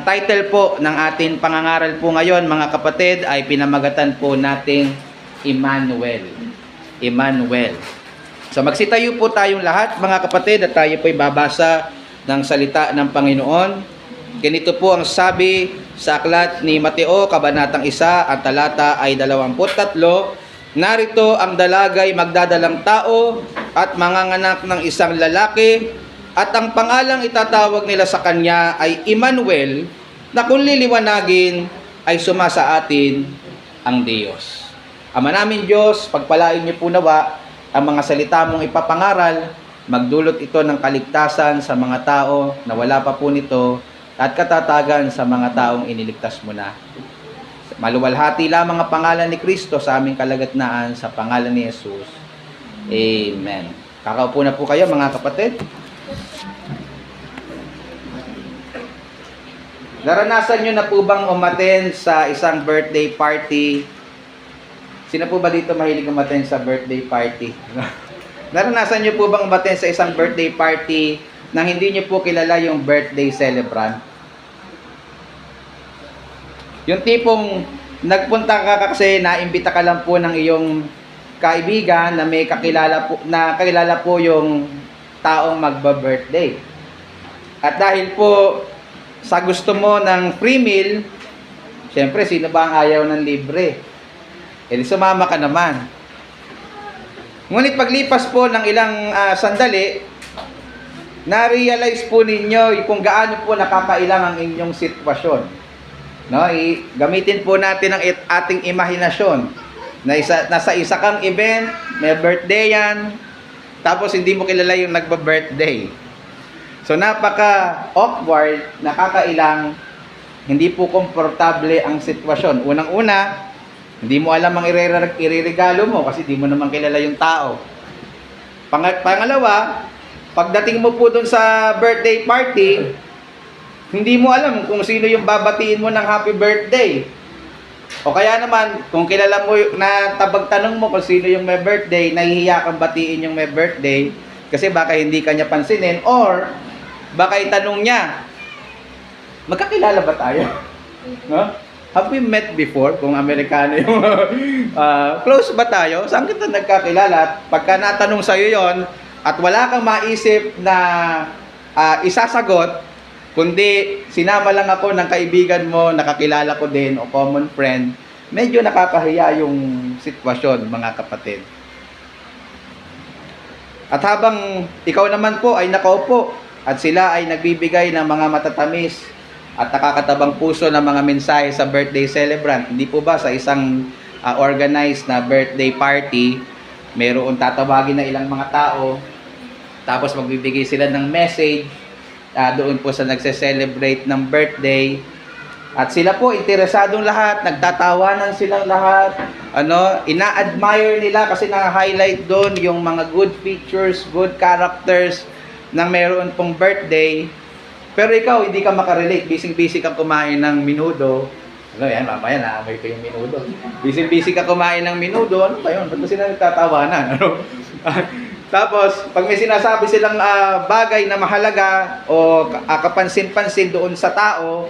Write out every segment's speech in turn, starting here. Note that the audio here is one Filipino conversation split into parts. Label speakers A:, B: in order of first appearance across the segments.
A: Title po ng ating pangangaral po ngayon, mga kapatid, ay pinamagatan po nating Emmanuel. Emmanuel. So magsitayo po tayong lahat, mga kapatid, at tayo po ay babasa ng salita ng Panginoon. Ganito po ang sabi sa aklat ni Mateo, kabanatang 1, ang talata ay 23. Narito ang dalagay magdadalang tao at manganganak ng isang lalaki, at ang pangalang itatawag nila sa kanya ay Emmanuel, na kung liliwanagin ay sumasa atin ang Diyos. Ama namin Diyos, pagpalain niyo po nawa ang mga salita mong ipapangaral, magdulot ito ng kaligtasan sa mga tao na wala pa po nito, at katatagan sa mga taong iniligtas mo na. Maluwalhati lamang ang pangalan ni Kristo sa aming kalagitnaan, sa pangalan ni Jesus. Amen. Kakaupo na po kayo, mga kapatid. Naranasan nyo na po bang umattend sa isang birthday party? Sino po ba dito mahilig umattend sa birthday party? Naranasan nyo po bang umattend sa isang birthday party nang hindi nyo po kilala yung birthday celebrant? Yung tipong nagpunta ka kasi naimbita ka lang po ng iyong kaibigan na may kakilala po yung taong magba-birthday. At dahil po sa gusto mo ng free meal, syempre sino ba ang ayaw ng libre? E di sumama ka naman. Ngunit paglipas po ng ilang sandali, na-realize po ninyo kung gaano po nakakailang ang inyong sitwasyon. No, gamitin po natin ang ating imahinasyon. Nasa isa kang event, may birthday yan, tapos hindi mo kilala yung nagba-birthday. So napaka-awkward, nakakailang, hindi po komportable ang sitwasyon. Unang-una, hindi mo alam ang ireregalo mo kasi hindi mo naman kilala yung tao. Pangalawa, pagdating mo po dun sa birthday party, hindi mo alam kung sino yung babatiin mo ng happy birthday. O kaya naman, kung kilala mo na tabagtanong mo kung sino yung may birthday, nahihiya kang batiin yung may birthday kasi baka hindi kanya pansinin, or baka itanong niya, magkakilala ba tayo? No? Have we met before? Kung Amerikano yung close ba tayo? Saan kita nagkakilala? At pagka natanong sa'yo yon at wala kang maisip na isasagot, kundi sinama lang ako ng kaibigan mo, nakakilala ko din, o common friend, medyo nakakahiya yung sitwasyon, mga kapatid. At habang ikaw naman po ay nakaupo at sila ay nagbibigay ng mga matatamis at nakakatabang puso ng mga mensahe sa birthday celebrant, hindi po ba sa isang organized na birthday party, mayroon tatawagin na ilang mga tao, tapos magbibigay sila ng message doon po sa nagse-celebrate ng birthday. At sila po, interesadong lahat, nagtatawanan silang lahat, ina-admire nila kasi na-highlight doon yung mga good features, good characters ng meron pong birthday. Pero ikaw, hindi ka makarelate, busy-busy kang kumain ng menudo. Yan, mamaya naamoy ko yung menudo. Busy-busy ka kumain ng menudo, ano ba yun? Ba't ba sila nagtatawanan? Tapos, pag may sinasabi silang bagay na mahalaga o kapansin-pansin doon sa tao,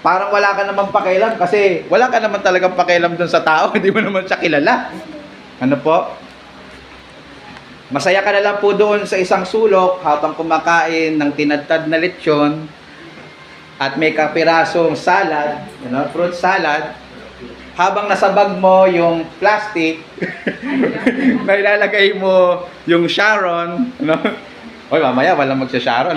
A: parang wala ka naman pakialam kasi wala ka naman talagang pakialam doon sa tao, hindi mo naman siya kilala. Ano po? Masaya ka na lang po doon sa isang sulok habang kumakain ng tinadtad na lechon at may kapirasong salad, fruit salad, habang nasa bag mo yung plastic na ilalagay mo yung Sharon, Oy, mamaya walang magsha-Sharon,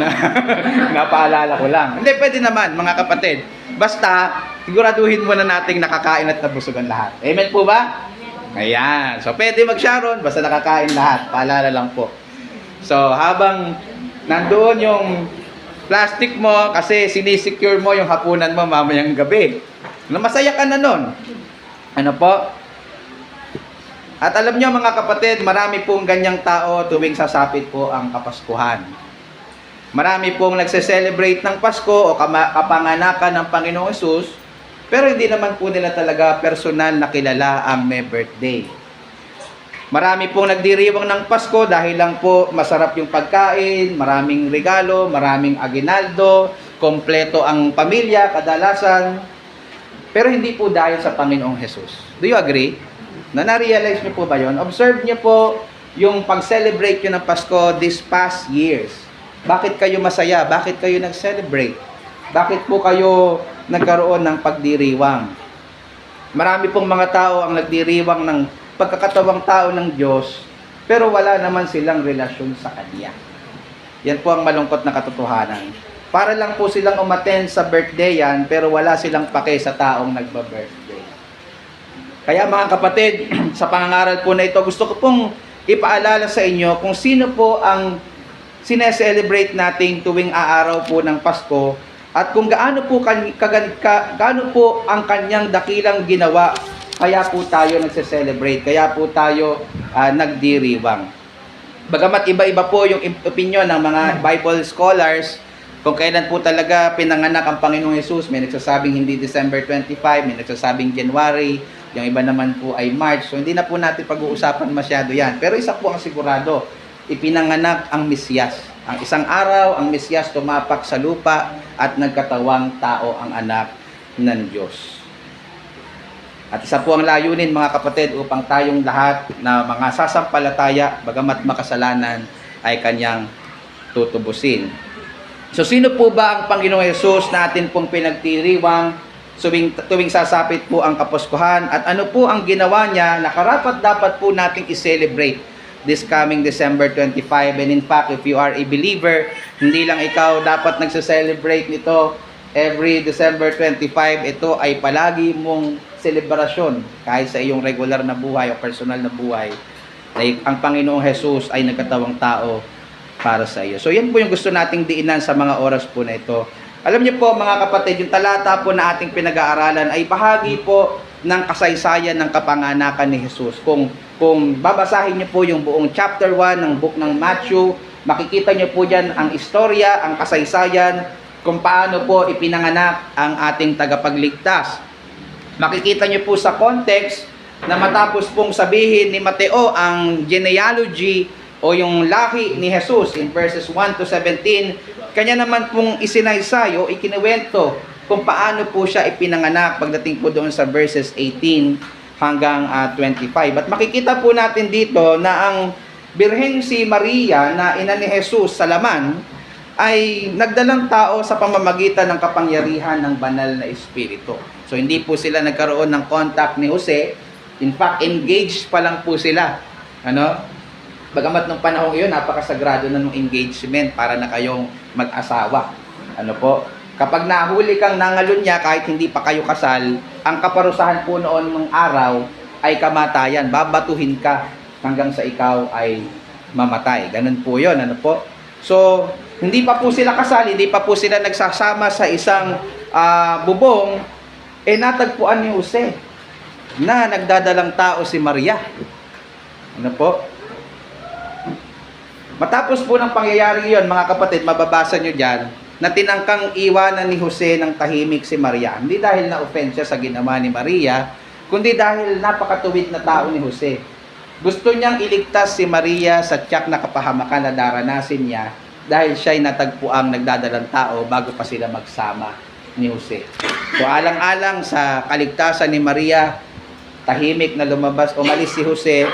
A: napaalala ko lang. Hindi, pwede naman, mga kapatid. Basta, siguraduhin mo na nating nakakain at nabusugan lahat. Amen po ba? Ayan. So, pwede mag-Sharon, basta nakakain lahat. Paalala lang po. So, habang nandoon yung plastic mo, kasi sinisecure mo yung hapunan mo mamayang gabi. Masaya ka na nun. Ano po? At alam nyo, mga kapatid, marami pong ganyang tao tuwing sasapit po ang Kapaskuhan. Marami pong nagse-celebrate ng Pasko o kapanganakan ng Panginoong Hesus, pero hindi naman po nila talaga personal na kilala ang may birthday. Marami pong nagdiriwang ng Pasko dahil lang po masarap yung pagkain, maraming regalo, maraming aguinaldo, kompleto ang pamilya, kadalasan, pero hindi po dahil sa Panginoong Jesus. Do you agree? Na-realize niyo po ba yon? Observe niyo po yung pag-celebrate nyo ng Pasko this past years. Bakit kayo masaya? Bakit kayo nag-celebrate? Bakit po kayo nagkaroon ng pagdiriwang? Marami pong mga tao ang nagdiriwang ng pagkakatawang tao ng Diyos, pero wala naman silang relasyon sa Kanya. Yan po ang malungkot na katotohanan. Para lang po silang umattend sa birthday yan, pero wala silang pake sa taong nagba-birthday. Kaya mga kapatid, sa pangangaral po na ito, gusto ko pong ipaalala sa inyo kung sino po ang sineselebrate natin tuwing aaraw po ng Pasko, at kung gaano po ang kanyang dakilang ginawa, kaya po tayo nagse-celebrate, kaya po tayo nagdiriwang. Bagamat iba-iba po yung opinion ng mga Bible scholars, kung kailan po talaga pinanganak ang Panginoong Hesus. May nagsasabing hindi December 25, may nagsasabing January, yung iba naman po ay March. So hindi na po natin pag-uusapan masyado yan. Pero isa po ang sigurado, ipinanganak ang Mesiyas. Ang isang araw, ang Mesiyas tumapak sa lupa at nagkatawang tao ang anak ng Diyos. At isa po ang layunin mga kapatid upang tayong lahat na mga sasampalataya, bagamat makasalanan, ay kanyang tutubusin. So sino po ba ang Panginoong Hesus na atin pong pinagdiriwang tuwing sasapit po ang Kapaskuhan? At ano po ang ginawa niya na karapat-dapat po nating i-celebrate this coming December 25? And in fact, if you are a believer, hindi lang ikaw dapat nagse-celebrate nito every December 25. Ito ay palagi mong selebrasyon kahit sa iyong regular na buhay o personal na buhay. Ang Panginoong Hesus ay nagkatawang tao para sa iyo. So yan po yung gusto nating diinan sa mga oras po na ito. Alam niyo po mga kapatid, yung talata po na ating pinag-aaralan ay bahagi po ng kasaysayan ng kapanganakan ni Jesus. Kung babasahin niyo po yung buong chapter 1 ng book ng Matthew, makikita niyo po diyan ang istorya, ang kasaysayan, kung paano po ipinanganak ang ating tagapagligtas. Makikita niyo po sa context na matapos pong sabihin ni Mateo ang genealogy o yung lahi ni Jesus in verses 1 to 17, kanya naman pong isinaysay o ikinuwento kung paano po siya ipinanganak pagdating po doon sa verses 18 hanggang 25. At makikita po natin dito na ang Birheng si Maria na ina ni Jesus sa laman ay nagdalang tao sa pamamagitan ng kapangyarihan ng banal na espiritu. So hindi po sila nagkaroon ng contact ni Jose. In fact, engaged pa lang po sila. Bagamat nung panahong iyon, napakasagrado na ng engagement para na kayong mag-asawa. Kapag nahuli kang nangalunya kahit hindi pa kayo kasal, ang kaparusahan po noon ng araw ay kamatayan. Babatuhin ka hanggang sa ikaw ay mamatay. Ganun po yun. So, hindi pa po sila kasal, hindi pa po sila nagsasama sa isang bubong, natagpuan ni Jose na nagdadalang tao si Maria. Matapos po ng pangyayari yon, mga kapatid, mababasa nyo dyan, na tinangkang iwanan ni Jose ng tahimik si Maria. Hindi dahil na-offend siya sa ginawa ni Maria, kundi dahil napakatuwid na tao ni Jose. Gusto niyang iligtas si Maria sa tiyak na kapahamakan na daranasin niya dahil siya'y natagpuang nagdadalang tao bago pa sila magsama ni Jose. So alang-alang sa kaligtasan ni Maria, tahimik na umalis si Jose.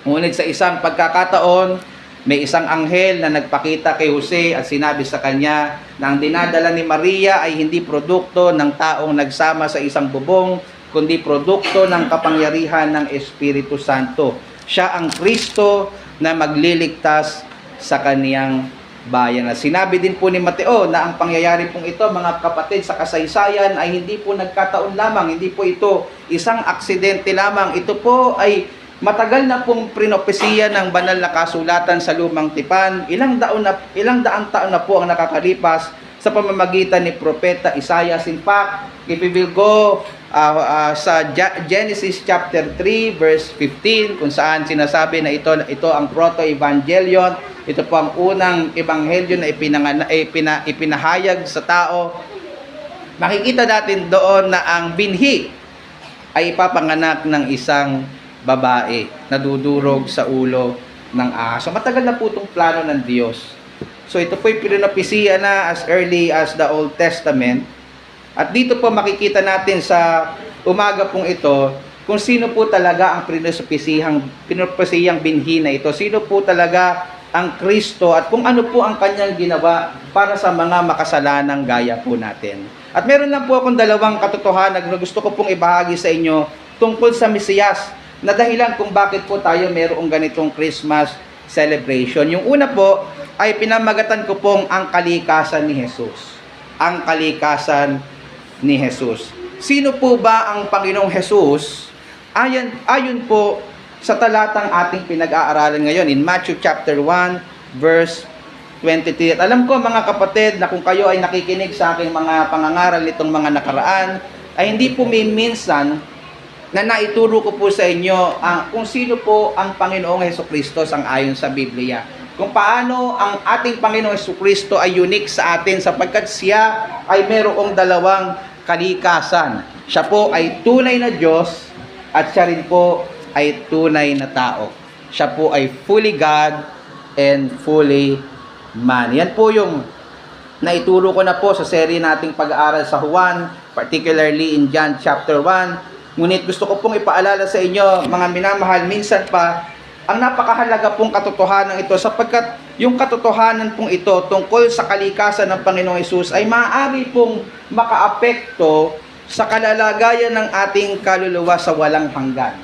A: Ngunit sa isang pagkakataon, may isang anghel na nagpakita kay Jose at sinabi sa kanya na ang dinadala ni Maria ay hindi produkto ng taong nagsama sa isang bubong, kundi produkto ng kapangyarihan ng Espiritu Santo. Siya ang Kristo na magliligtas sa kaniyang bayan. At sinabi din po ni Mateo na ang pangyayari pong ito, mga kapatid, sa kasaysayan ay hindi po nagkataon lamang, hindi po ito isang aksidente lamang. Ito po ay matagal na pong prinopesiya ng banal na kasulatan sa Lumang Tipan. Ilang daang taon na po ang nakakalipas sa pamamagitan ni Propeta Isaiah. In fact, if we will go sa Genesis chapter 3 verse 15, kung saan sinasabi na ito ang proto-evangelion, ito po ang unang ebanghelyo na ipinahayag sa tao. Makikita natin doon na ang binhi ay ipapanganak ng isang babae na dudurog sa ulo ng ahas. So matagal na po itong plano ng Diyos. So ito po yung pinopesiya na as early as the Old Testament. At dito po makikita natin sa umaga pong ito kung sino po talaga ang pinopesiyang binhi na ito. Sino po talaga ang Kristo at kung ano po ang kanyang ginawa para sa mga makasalanang gaya po natin. At meron lang po akong dalawang katotohanan na gusto ko pong ibahagi sa inyo tungkol sa Mesiyas na dahilan kung bakit po tayo mayroong ganitong Christmas celebration. Yung una po ay pinamagatan ko pong ang kalikasan ni Jesus. Ang kalikasan ni Jesus. Sino po ba ang Panginoong Jesus? Ayon po sa talatang ating pinag-aaralan ngayon in Matthew chapter 1 verse 23. At alam ko mga kapatid na kung kayo ay nakikinig sa aking mga pangangaral nitong mga nakaraan, ay hindi po minsan na naituro ko po sa inyo kung sino po ang Panginoong Hesukristo sang-ayon sa Biblia. Kung paano ang ating Panginoong Hesukristo ay unique sa atin sapagkat siya ay mayroong dalawang kalikasan. Siya po ay tunay na Diyos at siya rin po ay tunay na tao. Siya po ay fully God and fully man. Yan po yung naituro ko na po sa serye nating pag-aaral sa Juan, particularly in John chapter 1. Ngunit gusto ko pong ipaalala sa inyo, mga minamahal, minsan pa, ang napakahalaga pong katotohanan ito sapagkat yung katotohanan pong ito tungkol sa kalikasan ng Panginoong Hesus ay maaari pong makaapekto sa kalalagayan ng ating kaluluwa sa walang hanggan.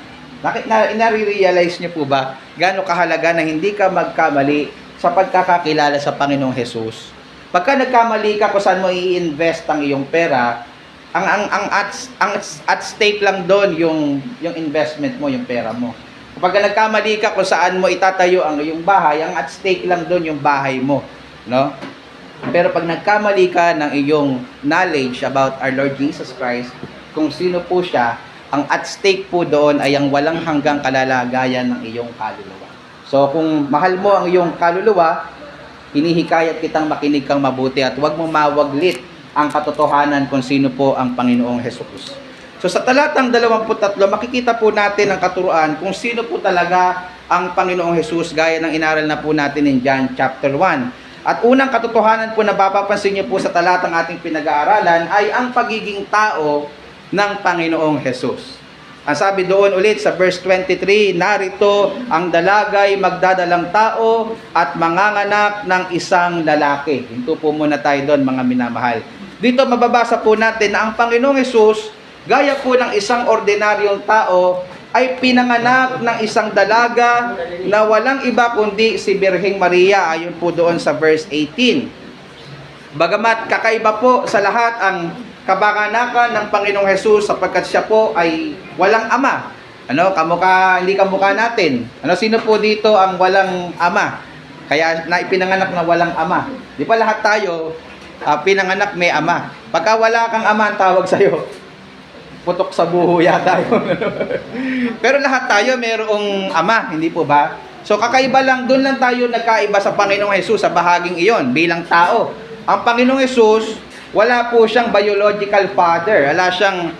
A: Nare-realize niyo po ba gaano kahalaga na hindi ka magkamali sa pagkakakilala sa Panginoong Hesus? Pagka nagkamali ka kung saan mo i-invest ang iyong pera, ang at stake lang doon yung investment mo, yung pera mo. Kapag nagkamali ka kung saan mo itatayo ang iyong bahay, ang at stake lang doon yung bahay mo, no? Pero pag nagkamali ka ng iyong knowledge about our Lord Jesus Christ, kung sino po siya, ang at stake po doon ay ang walang hanggang kalalagayan ng iyong kaluluwa. So kung mahal mo ang iyong kaluluwa, hinihikayat kitang makinig kang mabuti at huwag mo mawaglit ang katotohanan kung sino po ang Panginoong Hesus. So sa talatang 23, makikita po natin ang katuruan kung sino po talaga ang Panginoong Hesus gaya ng inaral na po natin in John chapter 1. At unang katotohanan po na mapapansin niyo po sa talatang ating pinag-aaralan ay ang pagiging tao ng Panginoong Hesus. Ang sabi doon ulit sa verse 23, narito ang dalagay magdadalang tao at manganganak ng isang lalaki. Hinto po muna tayo doon mga minamahal. Dito mababasa po natin na ang Panginoong Hesus, gaya po ng isang ordinaryong tao, ay pinanganak ng isang dalaga na walang iba kundi si Birheng Maria, ayon po doon sa verse 18. Bagamat kakaiba po sa lahat ang kabanganakan ng Panginoong Hesus sapagkat siya po ay walang ama. Hindi kamukha natin. Sino po dito ang walang ama? Kaya naipinanganak na walang ama. Di pa lahat tayo pinanganak may ama. Pagka wala kang ama, ang tawag sa'yo, putok sa buho yata yun. Pero lahat tayo mayroong ama, hindi po ba? So kakaiba lang, doon lang tayo nagkaiba sa Panginoong Hesus sa bahaging iyon bilang tao. Ang Panginoong Hesus, wala po siyang biological father, wala siyang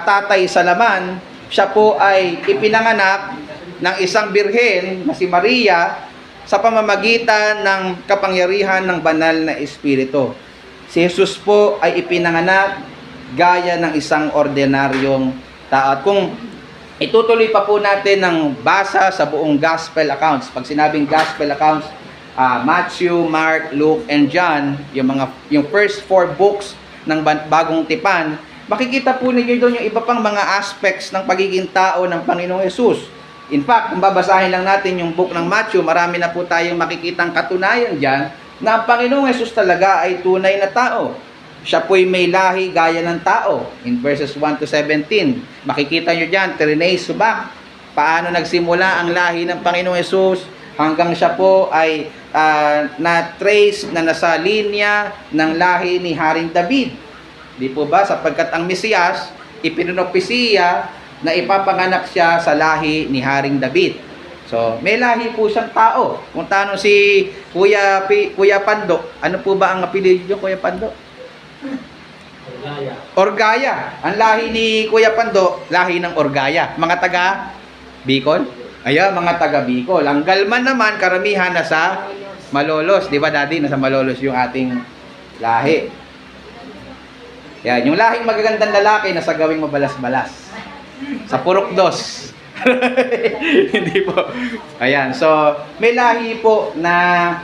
A: tatay sa laman. Siya po ay ipinanganak ng isang birhen na si Maria sa pamamagitan ng kapangyarihan ng banal na Espiritu. Si Jesus po ay ipinanganak gaya ng isang ordinaryong tao. At kung itutuloy pa po natin ng basa sa buong gospel accounts, pag sinabing gospel accounts, Matthew, Mark, Luke, and John, yung first 4 books ng Bagong Tipan, makikita po ninyo doon yung iba pang mga aspects ng pagiging tao ng Panginoong Hesus. In fact, kung babasahin lang natin yung book ng Matthew, marami na po tayong makikitang katunayan dyan na ang Panginoong Hesus talaga ay tunay na tao. Siya po'y may lahi gaya ng tao. In verses 1 to 17, makikita nyo dyan, Trinay Subak, paano nagsimula ang lahi ng Panginoong Hesus hanggang siya po ay na-trace na nasa linya ng lahi ni Haring David. Di po ba? Sapagkat ang Mesiyas, ipinopesiya na ipapanganak siya sa lahi ni Haring David. So, may lahi po siyang tao. Kung tanong si Kuya Pando, ano po ba ang apelyido niyo, Kuya Pando? Orgaya. Ang lahi ni Kuya Pando, lahi ng Orgaya. Mga taga Bicol? Ayan, mga taga Bicol. Ang Galman naman, karamihan na sa Malolos, di ba daddy? Nasa Malolos yung ating lahi. Yan, yung lahing magagandang lalaki nasa gawing mabalas-balas. Sa Purok Dos. Hindi po. Ayan, so may lahi po na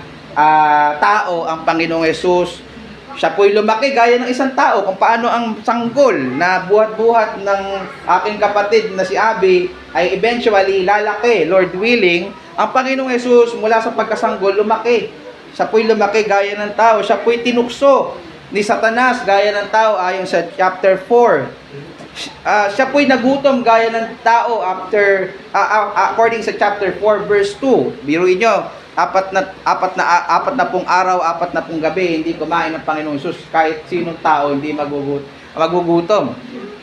A: tao ang Panginoong Hesus. Siya po'y lumaki gaya ng isang tao. Kung paano ang sanggol na buhat-buhat ng aking kapatid na si Abby ay eventually lalaki, Lord willing, ang Panginoong Hesus mula sa pagkasanggol lumaki. Siya po'y lumaki gaya ng tao. Siya po'y tinukso ni Satanas gaya ng tao ayon sa chapter 4. Siya po'y nagutom gaya ng tao according sa chapter 4 verse 2. Biruin nyo, apat na pong araw, 40 gabi hindi kumain ng Panginoong Hesus. Kahit sinong tao hindi magugutom.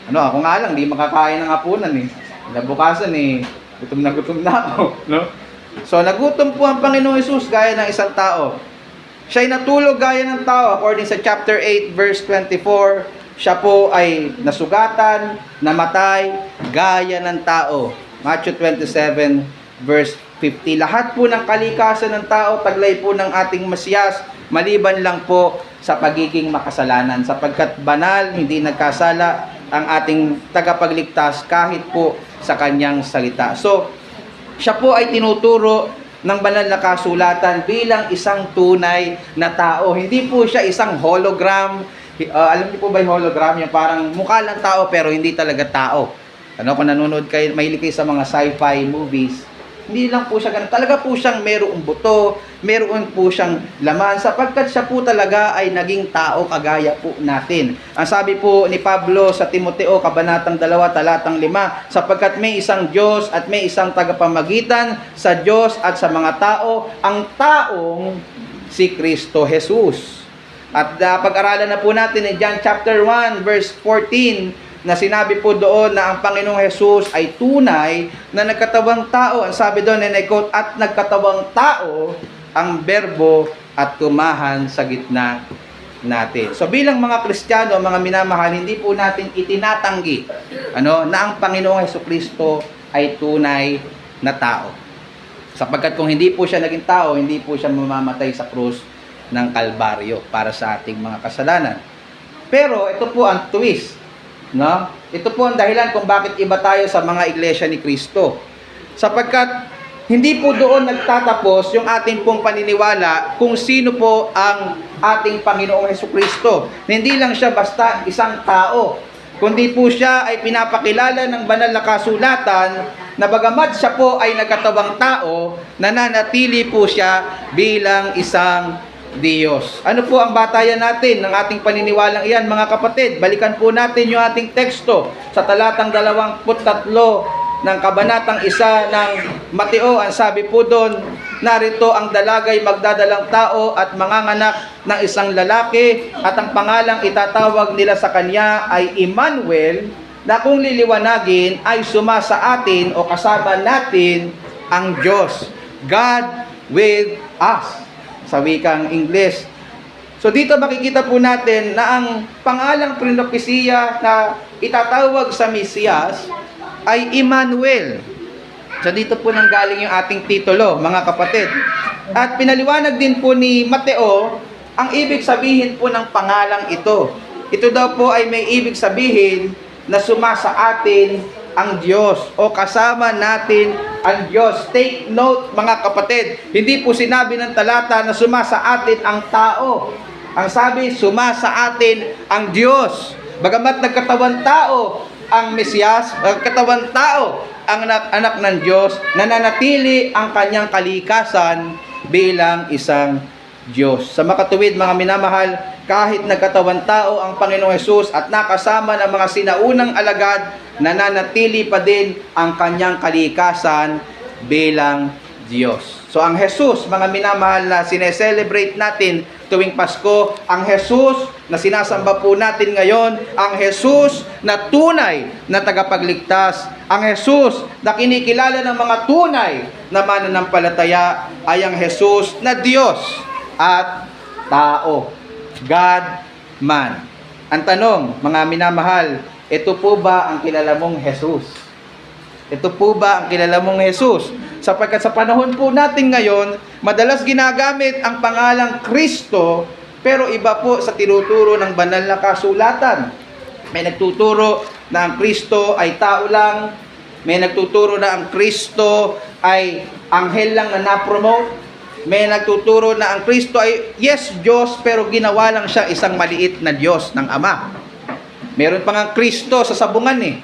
A: Ano, ako nga lang hindi makakain ng hapunan eh. Nabukasan eh, gutom na ako, no? So nagutom po ang Panginoong Hesus gaya ng isang tao. Siya'y natulog gaya ng tao according sa chapter 8 verse 24. Siya po ay nasugatan, namatay gaya ng tao. Matthew 27 verse 50. Lahat po ng kalikasan ng tao, taglay po ng ating Mesiyas, maliban lang po sa pagiging makasalanan. Sapagkat banal, hindi nagkasala ang ating tagapagligtas kahit po sa kanyang salita. So, siya po ay tinuturo ng banal na kasulatan bilang isang tunay na tao. Hindi po siya isang hologram. Alam niyo po ba yung hologram? Yung parang mukha lang tao pero hindi talaga tao. Ano, kung nanonood kayo, mahilig kayo sa mga sci-fi movies, hindi lang po siya ganun. Talaga po siyang mayroong buto, mayroon po siyang laman, sapagkat siya po talaga ay naging tao kagaya po natin. Ang sabi po ni Pablo sa Timoteo, Kabanatang 2, Talatang 5, sapagkat may isang Diyos at may isang tagapamagitan sa Diyos at sa mga tao, ang taong si Kristo Jesus. At pag-aralan na po natin in John chapter 1 verse 14, na sinabi po doon na ang Panginoong Hesus ay tunay na nagkatawang tao. Ang sabi doon, and I quote, at nagkatawang tao ang berbo at tumahan sa gitna natin. So bilang mga Kristiyano, mga minamahal, hindi po natin itinatanggi na ang Panginoong Hesukristo ay tunay na tao. Sapagkat kung hindi po siya naging tao, hindi po siya mamamatay sa krus ng Kalbaryo para sa ating mga kasalanan. Pero ito po ang twist. No? Ito po ang dahilan kung bakit iba tayo sa mga iglesia ni Kristo. Sapagkat hindi po doon nagtatapos yung ating pong paniniwala kung sino po ang ating Panginoong Hesukristo. Hindi lang siya basta isang tao, kundi po siya ay pinapakilala ng banal na kasulatan na bagamat siya po ay nagkatawang tao, nananatili po siya bilang isang Diyos. Ano po ang batayan natin ng ating paniniwalang iyan, mga kapatid? Balikan po natin yung ating teksto sa talatang 23 ng kabanatang 1 ng Mateo. Ang sabi po doon, narito ang dalagay magdadalang tao at manganganak ng isang lalaki at ang pangalang itatawag nila sa kanya ay Emmanuel, na kung liliwanagin ay suma sa atin o kasama natin ang Diyos. God with us. Sa wikang Ingles. So dito makikita po natin na ang pangalang propesiya na itatawag sa Mesiyas ay Emmanuel. So dito po nanggaling yung ating titulo, mga kapatid. At pinaliwanag din po ni Mateo ang ibig sabihin po ng pangalang ito. Ito daw po ay may ibig sabihin na suma sa atin ang Diyos o kasama natin ang Diyos. Take note, mga kapatid, hindi po sinabi ng talata na suma sa atin ang tao. Ang sabi, suma sa atin ang Diyos. Bagamat nagkatawan tao ang Mesiyas, nagkatawan tao ang anak ng Diyos, nananatili ang kanyang kalikasan bilang isang Diyos. Sa makatuwid, mga minamahal, kahit nagkatawan tao ang Panginoong Hesus at nakasama ng mga sinaunang alagad, nananatili pa din ang kanyang kalikasan bilang Diyos. So ang Hesus, mga minamahal, na sineselebrate natin tuwing Pasko, ang Hesus na sinasamba po natin ngayon, ang Hesus na tunay na tagapagligtas, ang Hesus na kinikilala ng mga tunay na mananampalataya ay ang Hesus na Diyos at tao. God man. Ang tanong, mga minamahal, ito po ba ang kilala mong Hesus? Ito po ba ang kilala mong Jesus? Sapagkat sa panahon po natin ngayon, madalas ginagamit ang pangalang Kristo, pero iba po sa tinuturo ng banal na kasulatan. May nagtuturo na ang Kristo ay tao lang, may nagtuturo na ang Kristo ay anghel lang na na-promote, may nagtuturo na ang Kristo ay yes, Diyos, pero ginawa lang siya isang maliit na Diyos ng Ama. Meron pa nga Kristo sa sabungan eh.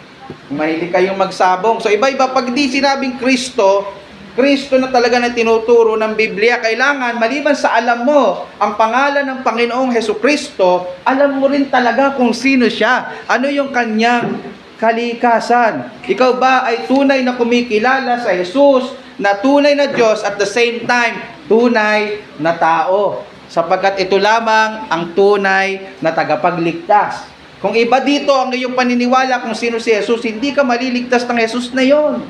A: Kung mahilig kayong magsabong. So iba-iba, pag di sinabing Kristo, Kristo na talaga na tinuturo ng Biblia, kailangan, maliban sa alam mo ang pangalan ng Panginoong Hesukristo, alam mo rin talaga kung sino siya. Ano yung kanyang kalikasan. Ikaw ba ay tunay na kumikilala sa Jesus, na tunay na Diyos, at the same time, tunay na tao? Sapagkat ito lamang ang tunay na tagapagligtas. Kung iba dito ang iyong paniniwala kung sino si Jesus, hindi ka maliligtas ng Jesus na yon.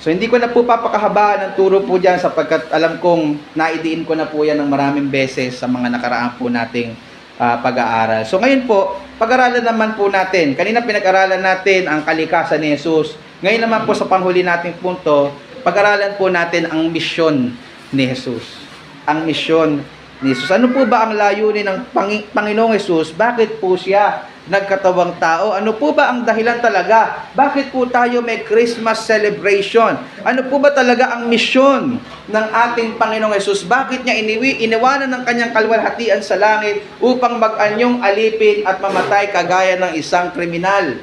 A: So hindi ko na po papakahabaan ng turo po dyan, sapagkat alam kong naidiin ko na po yan ng maraming beses sa mga nakaraan po nating pag-aaral. So ngayon po, pag-aralan naman po natin. Kanina pinag-aralan natin ang kalikasan ni Jesus. Ngayon naman po sa panghuli nating punto, pag-aralan po natin ang misyon ni Jesus. Ang misyon ni Jesus. Ano po ba ang layunin ng Panginoong Jesus? Bakit po siya nagkatawang tao? Ano po ba ang dahilan talaga? Bakit po tayo may Christmas celebration? Ano po ba talaga ang misyon ng ating Panginoong Jesus? Bakit niya iniwanan ng kanyang kalwalhatian sa langit upang mag-anyong alipin at mamatay kagaya ng isang kriminal?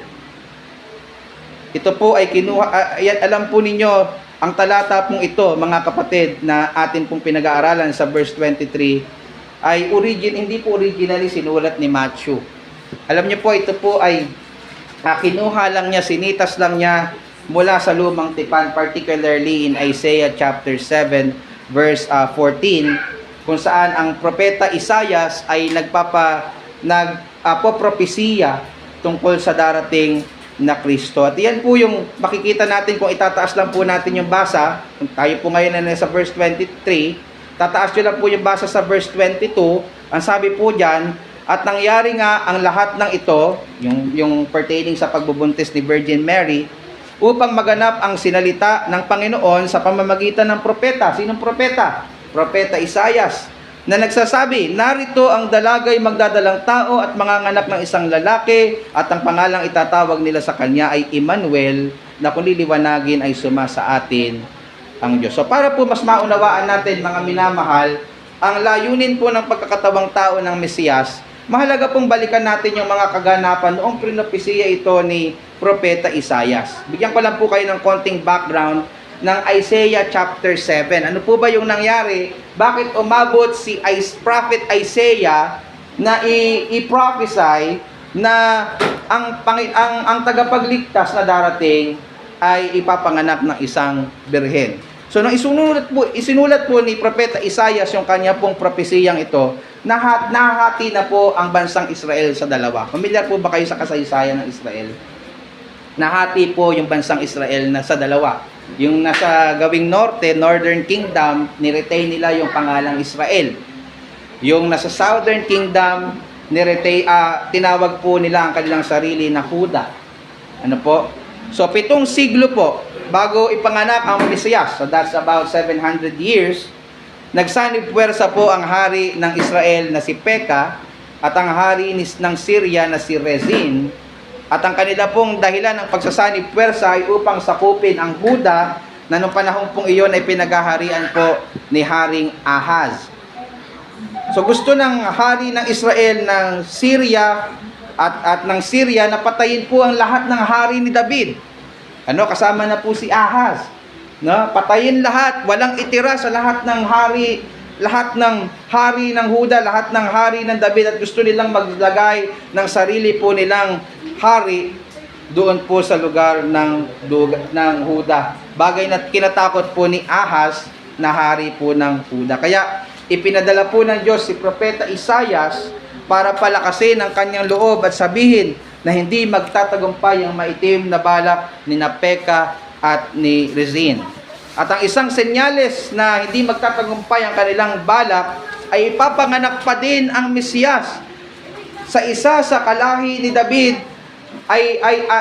A: Ito po ay kinuha, alam po ninyo, ang talata pong ito, mga kapatid, na atin pong pinag-aaralan sa verse 23, ay hindi po originally sinulat ni Matthew. Alam niyo po, ito po ay kinuha lang niya, sinitas lang niya mula sa lumang tipan, particularly in Isaiah chapter 7, verse 14, kung saan ang propeta Isaias ay nagpopropesiya tungkol sa darating na Kristo. At yan po yung makikita natin kung itataas lang po natin yung basa. Tayo po ngayon na nasa verse 23. Tataas nyo lang po yung basa sa verse 22. Ang sabi po dyan, at nangyari nga ang lahat ng ito, yung pertaining sa pagbubuntis ni Virgin Mary, upang maganap ang sinalita ng Panginoon sa pamamagitan ng propeta. Sinong propeta? Propeta Isaias, na nagsasabi, narito ang dalagay magdadalang tao at manganganak ng isang lalaki, at ang pangalang itatawag nila sa kanya ay Emmanuel, na kung liliwanagin ay sumasa atin ang Diyos. So para po mas maunawaan natin, mga minamahal, ang layunin po ng pagkakatawang tao ng Mesiyas, mahalaga pong balikan natin yung mga kaganapan noong pinopesiya ito ni Propeta Isaias. Bigyan ko lang po kayo ng konting background ng Isaiah chapter 7. Ano po ba yung nangyari? Bakit umabot si Prophet Isaiah na i-prophesy na ang tagapagligtas na darating ay ipapanganak ng isang birhen? So nang isinulat po ni Propeta Isaias yung kanya pong propesiyang ito, nahati na po ang bansang Israel sa dalawa. Pamilyar po ba kayo sa kasaysayan ng Israel? Nahati po yung bansang Israel na sa dalawa. Yung nasa gawing norte, Northern Kingdom, niretain nila yung pangalang Israel. Yung nasa Southern Kingdom, tinawag po nila ang kanilang sarili na Huda. Ano po? So 7 siglo po bago ipanganak ang Mesiyas. So that's about 700 years. Nagsanib puwersa po ang hari ng Israel na si Peka at ang hari ng Syria na si Rezin. At ang kanila pong dahilan ng pagsasanib puwersa ay upang sakupin ang Huda na noong panahon pong iyon ay pinaghaharian po ni Haring Ahaz. So gusto ng hari ng Israel ng Syria at ng Syria na patayin po ang lahat ng hari ni David. Kasama na po si Ahaz. Patayin lahat, walang itira sa lahat ng hari ng Huda, lahat ng hari ng David, at gusto nilang maglagay ng sarili po nilang hari doon po sa lugar ng Huda. Bagay na kinatakot po ni Ahaz na hari po ng Huda. Kaya ipinadala po ng Diyos si Propeta Isaias para palakasin ang kanyang loob at sabihin na hindi magtatagumpay ang maitim na balak ni Peka at ni Rezin. At ang isang senyales na hindi magtatagumpay ang kanilang balak ay ipapanganak pa din ang Mesiyas sa isa sa kalahi ni David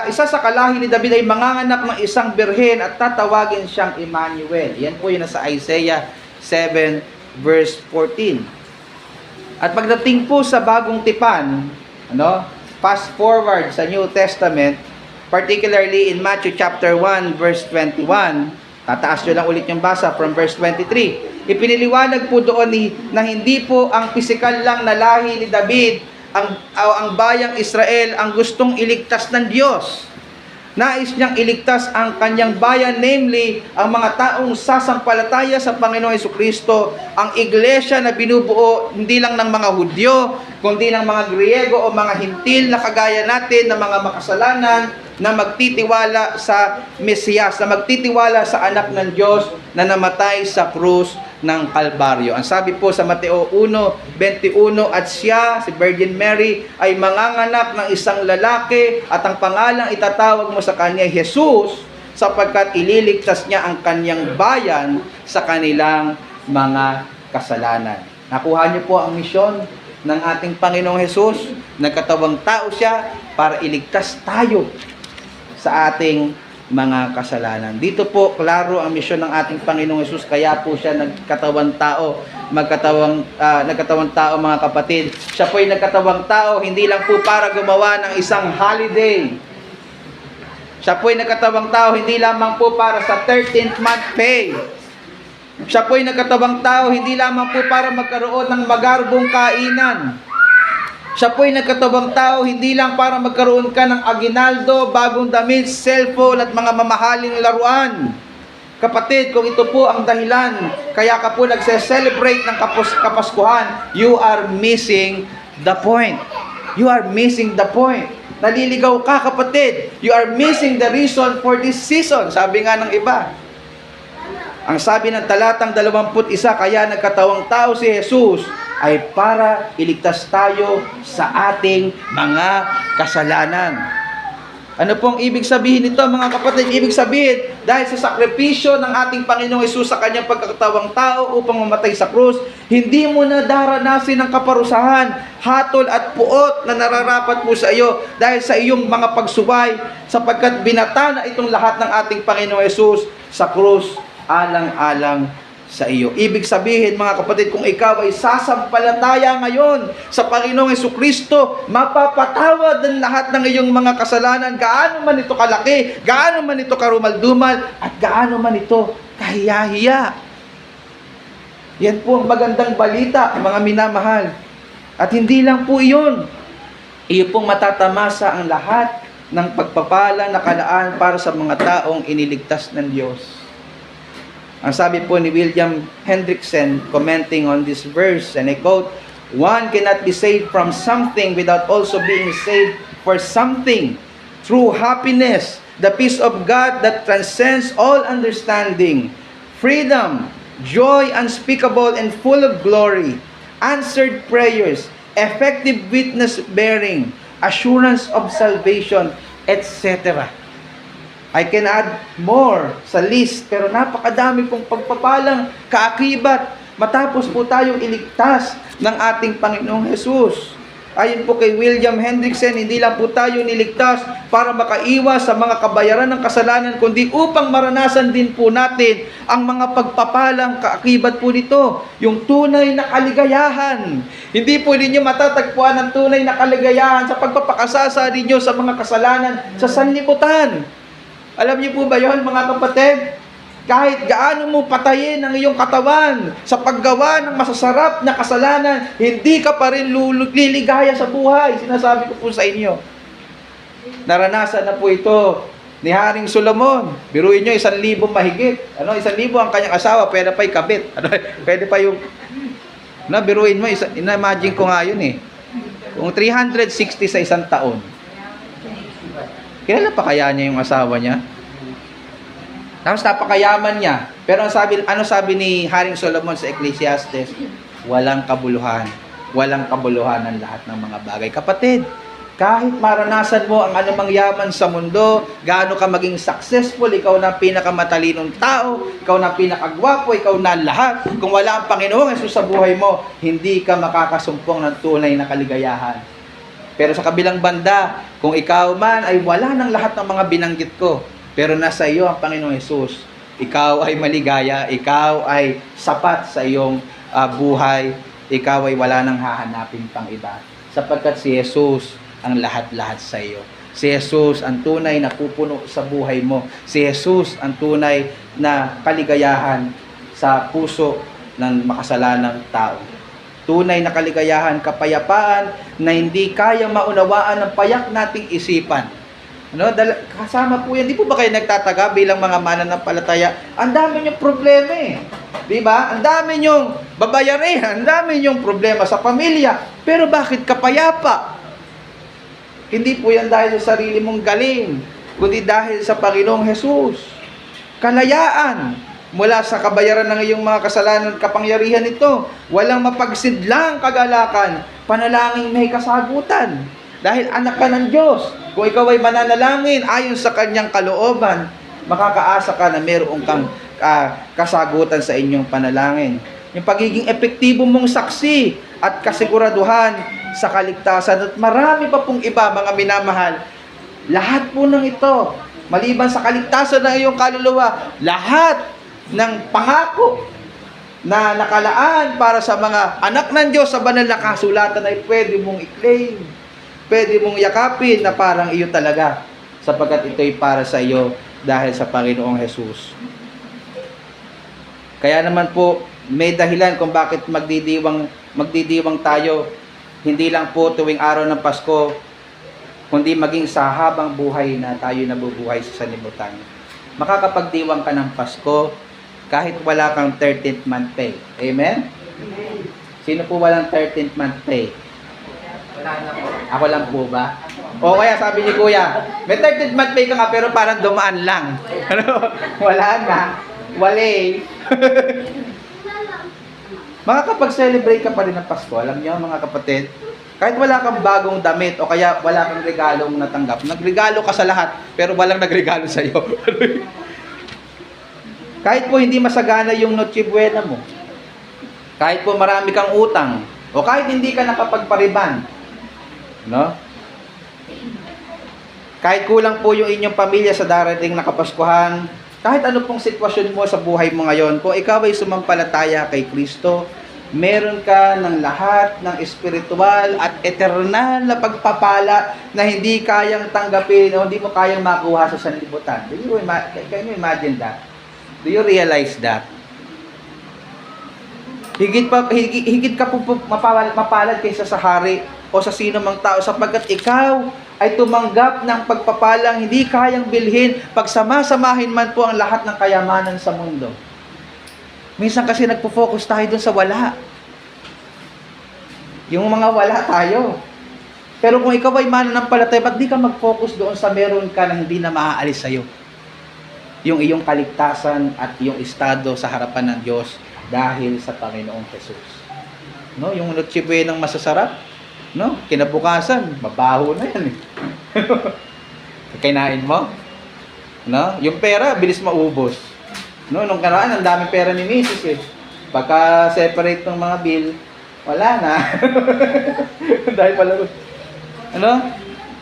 A: isa sa kalahi ni David ay manganganak ng isang birhen at tatawagin siyang Emmanuel. Yan po yung nasa Isaiah 7 verse 14. At pagdating po sa bagong tipan, fast forward sa New Testament, particularly in Matthew chapter 1 verse 21, tataas nyo lang ulit yung basa from verse 23. Ipiniliwanag po doon na hindi po ang pisikal lang na lahi ni David ang bayang Israel ang gustong iligtas ng Diyos. Nais niyang iligtas ang kanyang bayan, namely, ang mga taong sasampalataya sa Panginoong Jesucristo, ang iglesia na binubuo hindi lang ng mga Hudyo, kundi ng mga Griego o mga Hintil na kagaya natin, na mga makasalanan, na magtitiwala sa Mesiyas, na magtitiwala sa anak ng Diyos na namatay sa krus ng Kalbaryo. Ang sabi po sa Mateo 1:21, at siya, si Virgin Mary, ay manganganak ng isang lalaki at ang pangalang itatawag mo sa kanya Jesus, sapagkat ililigtas niya ang kanyang bayan sa kanilang mga kasalanan. Nakuha niyo po ang misyon ng ating Panginoong Jesus. Nagkatawang tao siya para iligtas tayo sa ating mga kasalanan. Dito po, klaro ang misyon ng ating Panginoong Hesus, kaya po siya nagkatawang tao, nagkatawang tao mga kapatid. Siya po ay nagkatawang tao, hindi lang po para gumawa ng isang holiday. Siya po ay nagkatawang tao, hindi lamang po para sa 13th month pay. Siya po ay nagkatawang tao, hindi lamang po para magkaroon ng magarbong kainan. Siya po ay nagkatawang tao, hindi lang para magkaroon ka ng aginaldo, bagong damit, cellphone at mga mamahaling laruan. Kapatid, kung ito po ang dahilan, kaya ka po nagse-celebrate ng Kapaskuhan, you are missing the point. You are missing the point. Naliligaw ka, kapatid. You are missing the reason for this season. Sabi nga ng iba. Ang sabi ng talatang 21, kaya nagkatawang tao si Jesus ay para iligtas tayo sa ating mga kasalanan. Ano pong ibig sabihin nito, mga kapatid? Ibig sabihin, dahil sa sakripisyo ng ating Panginoong Hesus sa kanyang pagkakatawang tao upang mamatay sa krus, hindi mo na daranasin ang kaparusahan, hatol at puot na nararapat mo sa iyo dahil sa iyong mga pagsuway, sapagkat binata na itong lahat ng ating Panginoong Hesus sa krus alang-alang sa iyo. Ibig sabihin, mga kapatid, kung ikaw ay sasampalataya ngayon sa Panginoong Jesucristo, mapapatawad ang lahat ng iyong mga kasalanan, gaano man ito kalaki, gaano man ito karumal-dumal, at gaano man ito kahiya-hiya. Yan po ang magandang balita, mga minamahal. At hindi lang po iyon. Iyo pong matatamasa ang lahat ng pagpapala na kalaan para sa mga taong iniligtas ng Diyos. Ang sabi po ni William Hendrickson, commenting on this verse, and I quote, "One cannot be saved from something without also being saved for something. True happiness, the peace of God that transcends all understanding, freedom, joy unspeakable and full of glory, answered prayers, effective witness bearing, assurance of salvation, etc." I can add more sa list, pero napakadami pong pagpapalang kaakibat matapos po tayong iligtas ng ating Panginoong Hesus. Ayon po kay William Hendrickson, hindi lang po tayo niligtas para makaiwas sa mga kabayaran ng kasalanan, kundi upang maranasan din po natin ang mga pagpapalang kaakibat po nito, yung tunay na kaligayahan. Hindi po ninyo matatagpuan ang tunay na kaligayahan sa pagpapakasasa ninyo sa mga kasalanan sa sanlibutan. Alam niyo po ba yon, mga kapatid? Kahit gaano mo patayin ang iyong katawan sa paggawa ng masasarap na kasalanan, hindi ka pa rin liligaya sa buhay. Sinasabi ko po sa inyo. Naranasan na po ito ni Haring Solomon. Biruin nyo, 1,000 mahigit. 1,000 ang kanyang asawa, pwede pa ikabit. Pwede pa yung... biruin mo, imagine ko nga yun eh. Kung 360 sa isang taon, kailan pa kaya niya yung asawa niya? Tapos napakayaman niya. Pero ano sabi ni Haring Solomon sa Ecclesiastes? Walang kabuluhan. Walang kabuluhan ang lahat ng mga bagay. Kapatid, kahit maranasan mo ang anumang yaman sa mundo, gaano ka maging successful, ikaw na pinakamatalinong tao, ikaw na pinakagwapo, ikaw na lahat. Kung wala ang Panginoong Hesus sa buhay mo, hindi ka makakasumpong ng tunay na kaligayahan. Pero sa kabilang banda, kung ikaw man ay wala ng lahat ng mga binanggit ko, pero nasa iyo ang Panginoong Hesus, ikaw ay maligaya, ikaw ay sapat sa iyong buhay, ikaw ay wala nang hahanapin pang iba. Sapagkat si Jesus ang lahat-lahat sa iyo. Si Jesus ang tunay na pupuno sa buhay mo. Si Jesus ang tunay na kaligayahan sa puso ng makasalanang tao. Tunay na kaligayahan, kapayapaan na hindi kayang maunawaan ng payak nating isipan. Ano? Kasama po yan. Di po ba kayo nagtataga bilang mga mananampalataya? Ang dami niyong problema eh. Di ba? Ang dami niyong babayarin. Ang dami niyong problema sa pamilya. Pero bakit kapayapa? Hindi po yan dahil sa sarili mong galing, kundi dahil sa Panginoong Hesus. Kalayaan mula sa kabayaran ng iyong mga kasalanan at kapangyarihan nito. Walang mapagsidlang kagalakan, panalangin may kasagutan. Dahil anak ka ng Diyos. Kung ikaw ay mananalangin ayon sa kanyang kalooban, makakaasa ka na meron kang kasagutan sa inyong panalangin. Yung pagiging epektibo mong saksi at kasiguraduhan sa kaligtasan at marami pa pong iba, mga minamahal. Lahat po ng ito, maliban sa kaligtasan ng iyong kaluluwa, lahat ng pangako na nakalaan para sa mga anak ng Diyos sa banal na kasulatan ay pwede mong i-claim. Pwede mong yakapin na parang iyo talaga, sapagkat ito'y para sa iyo dahil sa Panginoong Hesus. Kaya naman po, may dahilan kung bakit magdidiwang tayo, hindi lang po tuwing araw ng Pasko, kundi maging sa habang buhay na tayo nabubuhay sa sanlibutan. Makakapagdiwang ka ng Pasko kahit wala kang 13th month pay. Amen? Sino po walang 13th month pay? Ako lang po ba? O kaya sabi ni Kuya, may 13th month pay ka nga pero parang dumaan lang. Wala na. Wale. Makakapag-celebrate ka pa rin ng Pasko. Alam niyo mga kapatid, kahit wala kang bagong damit o kaya wala kang regalong natanggap, nagregalo ka sa lahat pero walang nagregalo sa iyo. Kahit po hindi masagana yung Noche Buena mo, kahit po marami kang utang, o kahit hindi ka nakapagpariban, no? Kahit kulang po yung inyong pamilya sa darating na Kapaskuhan, kahit ano pong sitwasyon mo sa buhay mo ngayon, kung ikaw ay sumampalataya kay Kristo, meron ka ng lahat ng espiritual at eternal na pagpapala na hindi kayang tanggapin o hindi mo kayang makuha sa sanlibutan. Can you imagine that? Do you realize that? Higit ka po mapalad kaysa sa hari o sa sino mang tao sapagkat ikaw ay tumanggap ng pagpapalang hindi kayang bilhin pagsama-samahin man po ang lahat ng kayamanan sa mundo. Minsan kasi nagpo-focus tayo dun sa wala. Yung mga wala tayo. Pero kung ikaw ay mananampalataya, ba't di ka mag-focus doon sa meron ka na hindi na maaalis sa'yo? Yung iyong kaligtasan at iyong estado sa harapan ng Diyos dahil sa Panginoong Hesus. No, yung Noche Buenang masasarap, no? Kinabukasan, mabaho na yan. Kainain mo? No? Yung pera, bilis maubos. No, nung karaan, ang daming pera ni Mrs. eh. Pagka separate ng mga bill, wala na. Dahil pala, ano?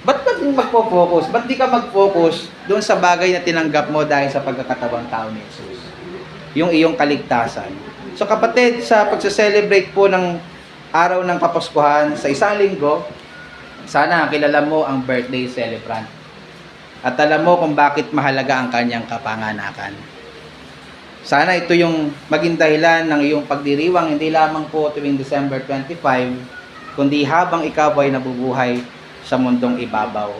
A: Ba't magpo-focus? Ba't di ka mag-focus doon sa bagay na tinanggap mo dahil sa pagkakatawang tao ni Jesus? Yung iyong kaligtasan. So kapatid, sa pagse-celebrate po ng araw ng Kapaskuhan sa isang linggo, sana kilala mo ang birthday celebrant. At alam mo kung bakit mahalaga ang kanyang kapanganakan. Sana ito yung maging dahilan ng iyong pagdiriwang hindi lamang po tuwing December 25, kundi habang ikaw ay nabubuhay sa mundong ibabaw.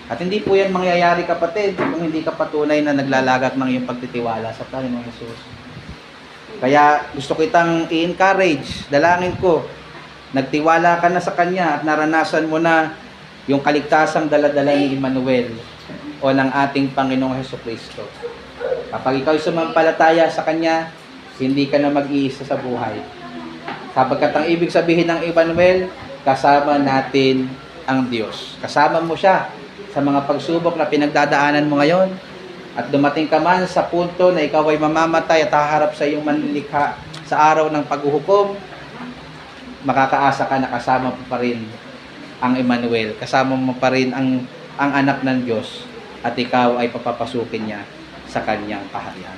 A: At hindi po yan mangyayari kapatid kung hindi ka patunay na naglalagak ng iyong pagtitiwala sa Panginoong Hesus. Kaya gusto kitang i-encourage, dalangin ko, nagtiwala ka na sa Kanya at naranasan mo na yung kaligtasang daladala ni Emmanuel o ng ating Panginoong Hesukristo. Kapag ikaw sumampalataya sa Kanya, hindi ka na mag-iisa sa buhay. Sapagkat ang ibig sabihin ng Emmanuel, kasama natin ang Diyos. Kasama mo siya sa mga pagsubok na pinagdadaanan mo ngayon. At dumating ka man sa punto na ikaw ay mamamatay at haharap sa iyong manlilikha sa araw ng paghuhukom, makakaasa ka na kasama pa rin ang Emmanuel. Kasama mo pa rin ang anak ng Diyos at ikaw ay papapasukin niya sa kanyang kaharian.